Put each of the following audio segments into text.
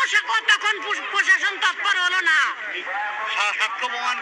তখন প্রশাসন তৎপর হলো না। সাক্ষ্য প্রমাণ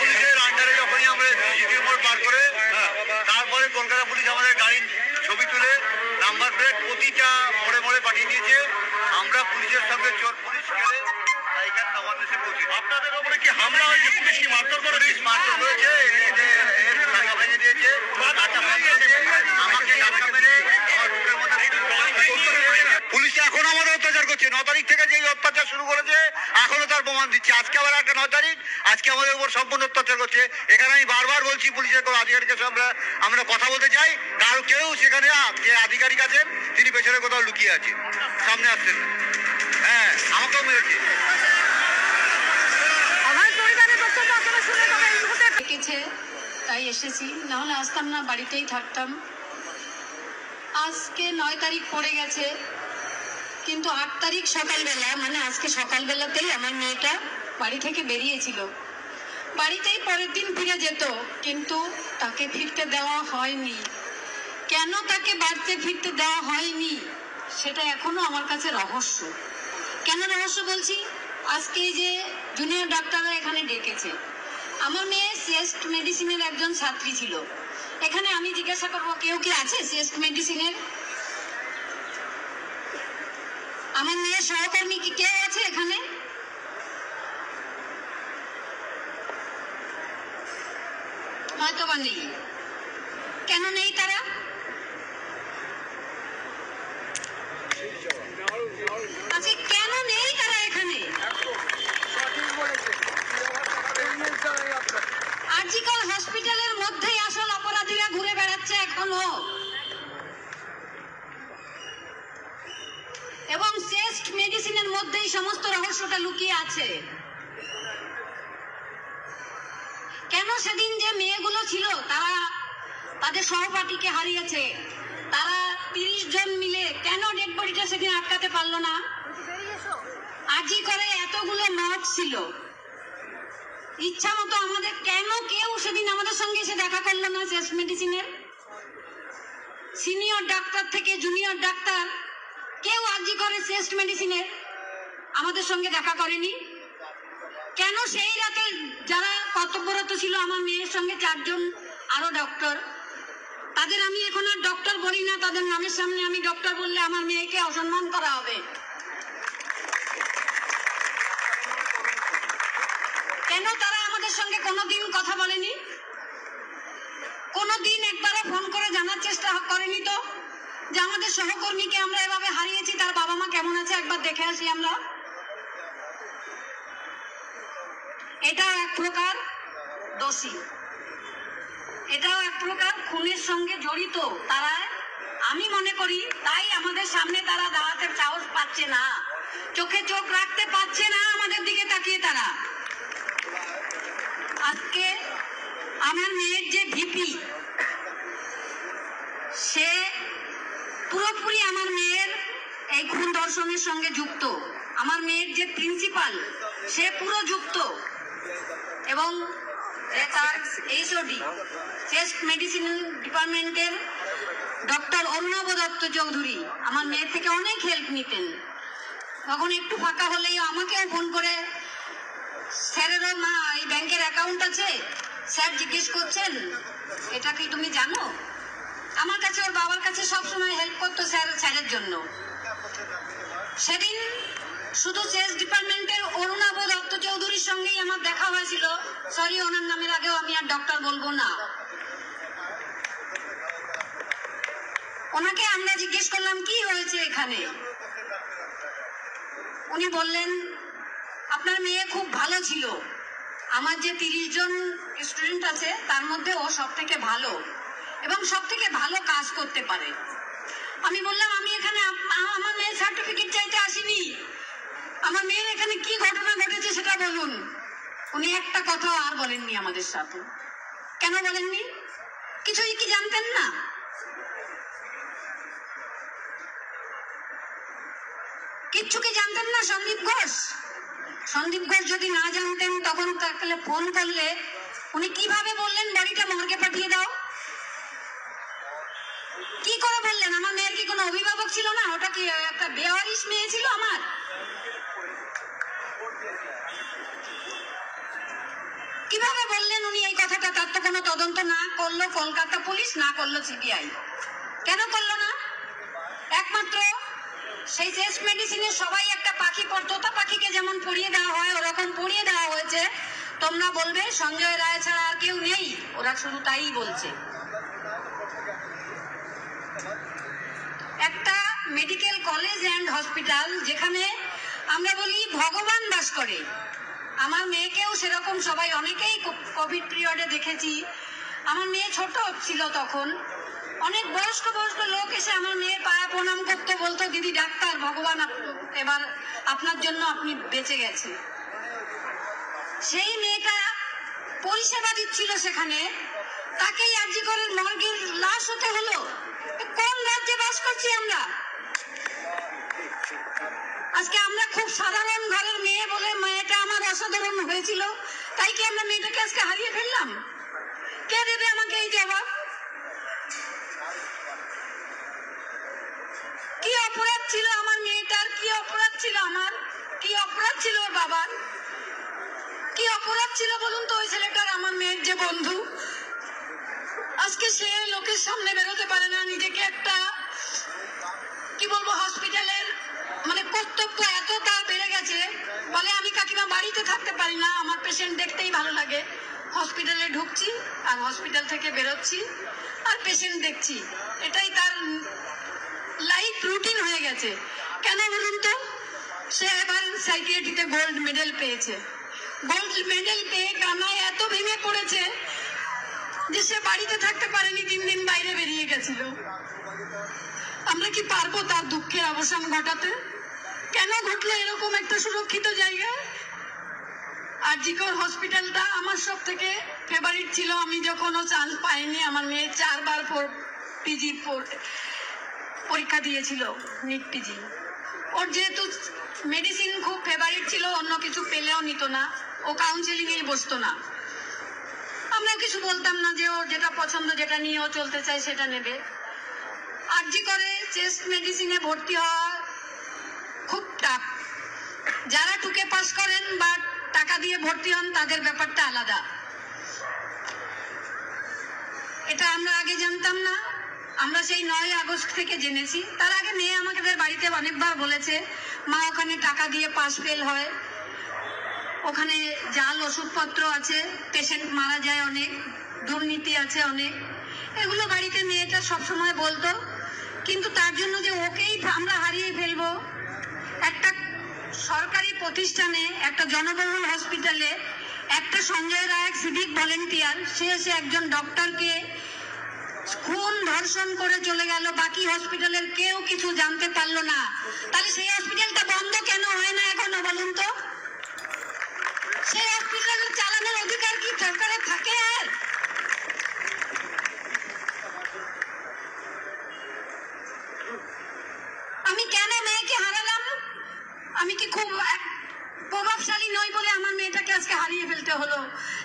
পুলিশের আন্ডারে যখনই আমরা জিটির মোড় পার করে তারপরে কলকাতা পুলিশ আমাদের গাড়ির ছবি তুলে নাম্বার প্লেট প্রতিটা মোড়ে মোড়ে পাঠিয়ে দিয়েছে। আমরা পুলিশের সঙ্গে চোর পুলিশ গেলে এখানে নবান্ন এসে পৌঁছে। আপনাদের ওপরে কি হামলা হয়েছে? পুলিশ কি মারধর করে? পুলিশ মারধর করেছে, টাকা ভেঙে দিয়েছে, আমাকে টাকা মেরে আমার বুকের মধ্যে। পুলিশ এখন আমাদের অত্যাচার করছে। 9 তারিখ থেকে যে অত্যাচার শুরু করেছে এখনো তার প্রমাণ দিচ্ছে। আজকে আবার একটা 9 তারিখ, আজকে আমাদের উপর সম্পূর্ণ অত্যাচার করছে। এখানে আমি বারবার বলছি পুলিশের কোনো আধিকারিকের সঙ্গে আমরা কথা বলতে চাই, কারো কেউ সেখানে যে আধিকারিক আছেন তিনি পেছনে কোথাও লুকিয়ে আছে, সামনে আসছেন না। হ্যাঁ, আমাকেও মেরেছে। তাই এসেছি, না হলে আসতাম না, বাড়িতেই থাকতাম। আজকে 9 তারিখ পড়ে গেছে, কিন্তু 8 তারিখ সকালবেলা, মানে আজকে সকালবেলাতেই আমার মেয়েটা বাড়ি থেকে বেরিয়েছিল। বাড়িতেই পরের দিন ফিরে যেত, কিন্তু তাকে ফিরতে দেওয়া হয়নি। কেন তাকে বাড়িতে ফিরতে দেওয়া হয়নি সেটা এখনো আমার কাছে রহস্য। কেন রহস্য বলছি? আজকে যে জুনিয়র ডাক্তাররা এখানে ডেকেছে, আমার মেয়ে সিএসট মেডিসিনের একজন ছাত্রী ছিল। এখানে আমি জিজ্ঞাসা করবো, কেউ কি আছে সিএসট মেডিসিনের? আমার মেয়ের সহকর্মী কি কেউ আছে এখানে? হয়তো বা নেই। কেন নেই তারা? আচ্ছা, কেন নেই তারা এখানে? আরজিকর হসপিটালের মধ্যেই আসল অপরাধীরা ঘুরে বেড়াচ্ছে এখনো, এবং শ্রেষ্ঠ মেডিসিনের মধ্যেই সমস্ত রহস্যটা লুকিয়ে আছে। কেন সেদিন যে মেয়েগুলো ছিল তারা তাদের সহপাঠীকে হারিয়েছে, তারা 30 জন মিলে কেন ডেড বডিটা সেদিন আটকাতে পারলো না? আজই করে এতগুলো মত ছিল, ইচ্ছা মতো আমাদের কেন কেউ সেদিন আমাদের সঙ্গে এসে দেখা করলো না? শ্রেষ্ঠ মেডিসিনের সিনিয়র ডাক্তার থেকে জুনিয়র ডাক্তার কেউ আজই করে শ্রেষ্ঠ মেডিসিনের আমাদের সঙ্গে দেখা করেনি কেন? সেই রাতে যারা কর্তব্যরত ছিল আমার মেয়ের সঙ্গে 4 জন আরো ডক্টর, তাদের আমি এখন আর ডক্টর বলি না, তাদের নামের সামনে আমি ডক্টর বললে আমার মেয়েকে অসম্মান করা হবে। কেন তারা আমাদের সঙ্গে কোনোদিন কথা বলেনি? কোনোদিন একবারও ফোন করে জানার চেষ্টা করেনি তো যে আমাদের সহকর্মীকে আমরা এভাবে হারিয়েছি, তার বাবা মা কেমন আছে, একবার দেখে আসি আমরা। এটাও এক প্রকার দোষী, এটাও এক প্রকার খুনের সঙ্গে জড়িত তারা, আমি মনে করি। তাই আমাদের সামনে তারা দাঁড়াতে সাহস পাচ্ছে না, চোখে চোখ রাখতে পারছে না আমাদের দিকে তাকিয়ে তারা। আজকে আমার মেয়ের যে ভিপি, সে পুরোপুরি আমার মেয়ের এই খুন ধর্ষণের সঙ্গে যুক্ত। আমার মেয়ের যে প্রিন্সিপাল, সে পুরো যুক্ত, এবং তার এইচওডি চেস্ট মেডিসিন ডিপার্টমেন্টের ডক্টর অর্ণব দত্ত চৌধুরী আমার মেয়ের থেকে অনেক হেল্প নিতেন। তখন একটু ফাঁকা হলেই আমাকেও ফোন করে, স্যারেরও মা এই ব্যাংকের অ্যাকাউন্ট আছে, স্যার জিজ্ঞেস করছেন এটা কি তুমি জানো? আমার কাছে ওর বাবার কাছে সবসময় হেল্প করতো স্যারের জন্য। সেদিন শুধু চেস ডিপার্টমেন্টের অরুণাভ দত্ত চৌধুরীর সঙ্গেই আমার দেখা হয়েছিল। সরি, ওনার নামের আগেও আমি আর ডক্টর বলবো না। ওনাকে আমরা জিজ্ঞেস করলাম কি হয়েছে এখানে, উনি বললেন আপনার মেয়ে খুব ভালো ছিল, আমার যে 30 জন স্টুডেন্ট আছে তার মধ্যে ও সব থেকে ভালো এবং সব থেকে ভালো কাজ করতে পারে। আমি বললাম আমি এখানে আমার মেয়ের সার্টিফিকেট চাইতে আসিনি, আমার মেয়ের এখানে কি ঘটনা ঘটেছে সেটা বলুন। উনি একটা কথা আর বলেননি আমাদের সাথে। কেন বলেননি? কিছুই কি জানতেন না? কিচ্ছু কি জানতেন না? সন্দীপ ঘোষ যদি না জানতেন তখন তাহলে ফোন করলে উনি কিভাবে বললেন বডিটা মর্গে পাঠিয়ে দাও? কি করে বললেন? আমার মেয়ের কি কোনো অভিভাবক ছিল না? ওটা কি একটা বেওয়ারিশ মেয়ে ছিল আমার? কিভাবে বললেন উনি এই কথাটা? তার তো কোনো তদন্ত না করলো কলকাতা পুলিশ, না করলো সিবিআই। কেন করলো না? একমাত্র সেই টেস্ট মেডিসিনে সবাই একটা পাখি তোতা পাখিকে যেমন পড়িয়ে দেওয়া হয় ওরকম পড়িয়ে দেওয়া হয়েছে। তোমরা বলবে সঞ্জয় রায় ছাড়া আর কেউ নেই, ওরা শুধু তাই বলছে। একটা মেডিকেল কলেজ অ্যান্ড হসপিটাল যেখানে আমরা বলি ভগবান বাস করে। আমার মেয়েকেও সেরকম সবাই অনেকেই কোভিড পিরিয়ডে দেখেছি। আমার মেয়ে ছোট ছিল তখন, অনেক বয়স্ক বয়স্ক লোক এসে আমার মেয়ের পায়ে প্রণাম করতে, বলতো দিদি ডাক্তার ভগবান এবার আপনার জন্য আপনি বেঁচে গেছে। সেই মেয়েটা পরিষেবা দিচ্ছিল সেখানে, তাকেই আর্জি করে মর্গের লাশ হতে হলো। কোন রাজ্যে বাস করছি আমরা? আজকে আমরা খুব সাধারণ ঘরের মেয়ে বলে মেয়েটা আমার অসাধারণ হয়েছিল, তাই কি আমরা মেয়েটাকে আজকে হারিয়ে ফেললাম? কে দেবে আমাকে এই জবাব? কি অপরাধ ছিল আমার মেয়েটার? কি অপরাধ ছিল আমার? কি অপরাধ ছিল ওর বাবার? কি অপরাধ ছিল বলুন তো ওই ছেলেটার? আমার মেয়ের যে বন্ধু, আজকে সে লোকের সামনে বেরোতে পারে না, নিজেকে একটা কি বলবো হসপিটালের মানে কর্তব্য এত তার বেড়ে গেছে, বলে আমি কাকিমা বাড়িতে থাকতে পারি না, আমার পেশেন্ট দেখতেই ভালো লাগে, হসপিটালে ঢুকছি আর হসপিটাল থেকে বেরোচ্ছি আর পেশেন্ট দেখছি, এটাই তার লাইফ রুটিন হয়ে গেছে। কেন বলুন তো? সে এবার সাইকিয়াট্রিতে গোল্ড মেডেল পেয়েছে। গোল্ড মেডেল পেয়ে কানায় এত ভেঙে পড়েছে যে সে বাড়িতে থাকতে পারেনি, 3 দিন বাইরে বেরিয়ে গেছিল। আমরা কি পারবো তার দুঃখের অবসান ঘটাতে? কেন ঘটলো এরকম একটা সুরক্ষিত জায়গায়? আরজিকর হসপিটালটা আমার সব থেকে ফেভারিট ছিল। আমি যখনও চান্স পাইনি, আমার মেয়ে 4 বার পিজি পরীক্ষা দিয়েছিল, নিট পিজি। ওর যেহেতু মেডিসিন খুব ফেভারিট ছিল, অন্য কিছু পেলেও নিত না, ও কাউন্সিলিং এ বসতো না। আমরা কিছু বলতাম না যে ওর যেটা পছন্দ, যেটা নিয়ে ও চলতে চায় সেটা নেবে। আরজি করে চেস্ট মেডিসিনে ভর্তি হওয়া খুব টাফ। যারা টুকে পাস করেন বা টাকা দিয়ে ভর্তি হন তাদের ব্যাপারটা আলাদা। এটা আমরা আগে জানতাম না, আমরা সেই 9 আগস্ট থেকে জেনেছি। তার আগে মেয়ে আমাদের বাড়িতে অনেকবার বলেছে মা ওখানে টাকা দিয়ে পাস ফেল হয়, ওখানে জাল ওষুধপত্র আছে, পেশেন্ট মারা যায় অনেক, দুর্নীতি আছে অনেক। এগুলো বাড়িতে মেয়েটা সবসময় বলতো। কিন্তু তার জন্য যে ওকেই আমরা হারিয়ে ফেলবো, একটা সরকারি প্রতিষ্ঠানে, একটা জনবহুল হসপিটালে একটা সঞ্জয় রায় সিভিক ভলেন্টিয়ার, সে এসে একজন ডক্টরকে খুন ধর্ষণ করে চলে গেল, বাকি হসপিটালের কেউ কিছু জানতে পারলো না। তাহলে সেই হসপিটালটা বন্ধ কেন হয় না এখনো বলুন তো? সেই হসপিটাল চালানোর অধিকার কি সরকারের থাকে? আর আমি কেন মেয়েকে হারালাম? আমি কি খুব প্রভাবশালী নই বলে আমার মেয়েটাকে আজকে হারিয়ে ফেলতে হলো?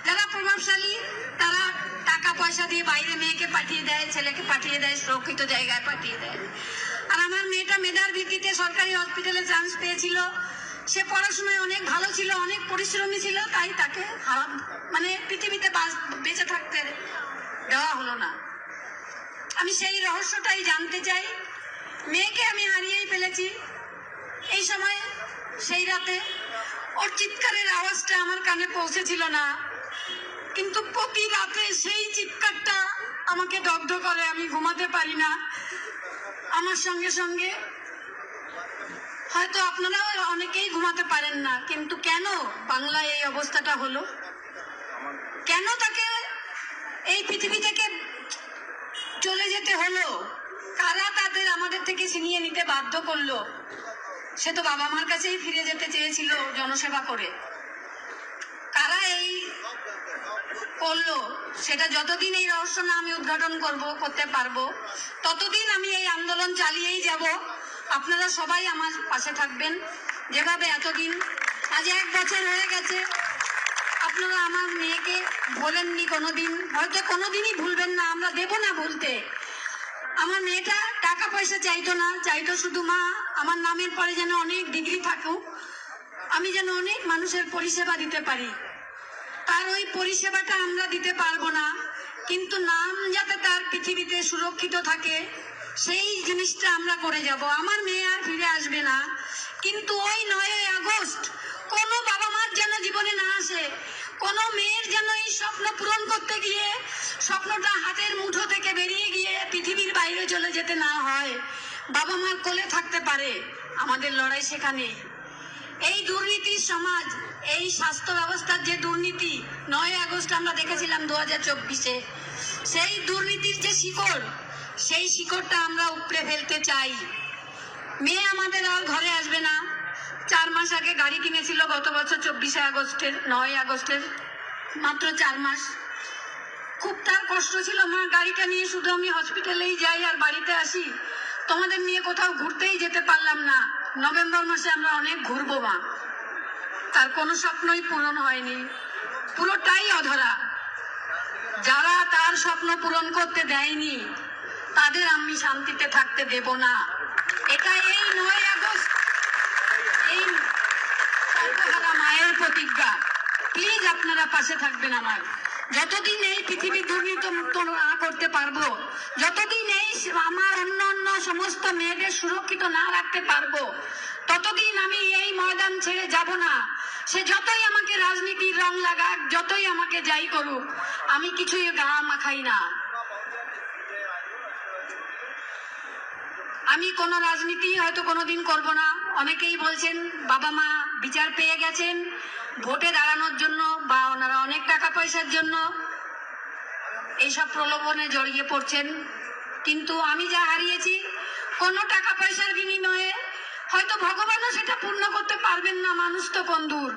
যারা প্রভাবশালী তারা টাকা পয়সা দিয়ে বাইরে মেয়েকে পাঠিয়ে দেয়, ছেলেকে পাঠিয়ে দেয়, সুরক্ষিত জায়গায় পাঠিয়ে দেয়। আর আমার মেয়েটা মেধার ভিত্তিতে সরকারি হসপিটালে চান্স পেয়েছিল। সে পড়াশোনায় অনেক ভালো ছিল, অনেক পরিশ্রমী ছিল, তাই তাকে মানে পৃথিবীতে বেঁচে থাকতে দেওয়া হলো না। আমি সেই রহস্যটাই জানতে চাই। মেয়েকে আমি হারিয়েই ফেলেছি। এই সময় সেই রাতে ওর চিৎকারের আওয়াজটা আমার কানে পৌঁছেছিল না, কিন্তু প্রতি রাতে সেই চিৎকারটা আমাকে দগ্ধ করে, আমি ঘুমাতে পারি না। আমার সঙ্গে সঙ্গে হয়তো আপনারাও অনেকেই ঘুমাতে পারেন না। কিন্তু কেন বাংলায় এই অবস্থাটা হলো? কেন তাকে এই পৃথিবী থেকে চলে যেতে হলো? কারা তাদের আমাদের থেকে ছিনিয়ে নিতে বাধ্য করলো? সে তো বাবা মার কাছেই ফিরে যেতে চেয়েছিল জনসেবা করে। কারা এই করলো সেটা যতদিন এই রহস্য না আমি উদ্ঘাটন করতে পারবো, ততদিন আমি এই আন্দোলন চালিয়েই যাব। আপনারা সবাই আমার পাশে থাকবেন, যেভাবে এতদিন, আজ 1 বছর হয়ে গেছে, আপনারা আমার মেয়েকে ভোলেননি কোনোদিন, হয়তো কোনোদিনই ভুলবেন না, আমরা দেব না ভুলতে। আমার মেয়েটা টাকা পয়সা চাইতো না, চাইতো শুধু মা আমার নামের পরে যেন অনেক ডিগ্রি থাকুক, আমি যেন অনেক মানুষের পরিষেবা দিতে পারি। তাই তার ওই পরিষেবাটা আমরা দিতে পারবো না, কিন্তু নাম যাতে তার পৃথিবীতে সুরক্ষিত থাকে সেই জিনিসটা আমরা করে যাব। আমার মেয়ে আর ফিরে আসবে না, কিন্তু ওই 9ই আগস্ট কোনো বাবা মার যেন জীবনে না আসে, কোনো মেয়ের যেন এই স্বপ্ন পূরণ করতে গিয়ে স্বপ্নটা হাতের মুঠো থেকে বেরিয়ে গিয়ে পৃথিবীর বাইরে চলে যেতে না হয়, বাবা মার কোলে থাকতে পারে। আমাদের লড়াই সেখানে। এই দুর্নীতির সমাজ, এই স্বাস্থ্য ব্যবস্থার যে দুর্নীতি 9ই আগস্ট আমরা দেখেছিলাম 2024-এ, সেই দুর্নীতির যে শিকড়, সেই শিকড়টা আমরা উপড়ে ফেলতে চাই। মেয়ে আমাদের আর ঘরে আসবে না। 4 মাস আগে গাড়ি কিনেছিল, গত বছর 24শে আগস্টের 9ই আগস্টের মাত্র 4 মাস। খুব তার কষ্ট ছিল, মা গাড়িটা নিয়ে শুধু আমি হসপিটালেই যাই আর বাড়িতে আসি, তোমাদের নিয়ে কোথাও ঘুরতেই যেতে পারলাম না। নভেম্বর মাসে আমরা অনেক ঘুরবো মা। তার কোনো স্বপ্নই পূরণ হয়নি, পুরোটাই অধরা। যারা তার স্বপ্ন পূরণ করতে দেয়নি তাদের আমি শান্তিতে থাকতে দেব না। এটা এই 9ই আগস্ট এই সর্বহারা মায়ের প্রতিজ্ঞা। প্লিজ আপনারা পাশে থাকবেন আমার। যতদিন এই পৃথিবী দুর্নীতি মুক্ত না করতে পারবো, যতদিন এই আমার অন্য সমস্ত মেয়েদের সুরক্ষিত না রাখতে পারবো, ততদিন আমি এই ময়দান ছেড়ে যাব না। সে যতই আমাকে রাজনীতির রং লাগাক, যতই আমাকে যাই করুক, আমি কিছুই গা মাখাই না। আমি কোনো রাজনীতি হয়তো কোনোদিন করব না। অনেকেই বলছেন বাবা মা বিচার পেয়ে গেছেন ভোটে দাঁড়ানোর জন্য বা ওনারা অনেক টাকা পয়সার জন্য এইসব প্রলোভনে জড়িয়ে পড়ছেন, কিন্তু আমি যা হারিয়েছি কোনো টাকা পয়সার বিনিময়ে হয়তো ভগবানও সেটা পূর্ণ করতে পারবেন না। মানুষ তো কোন দূর।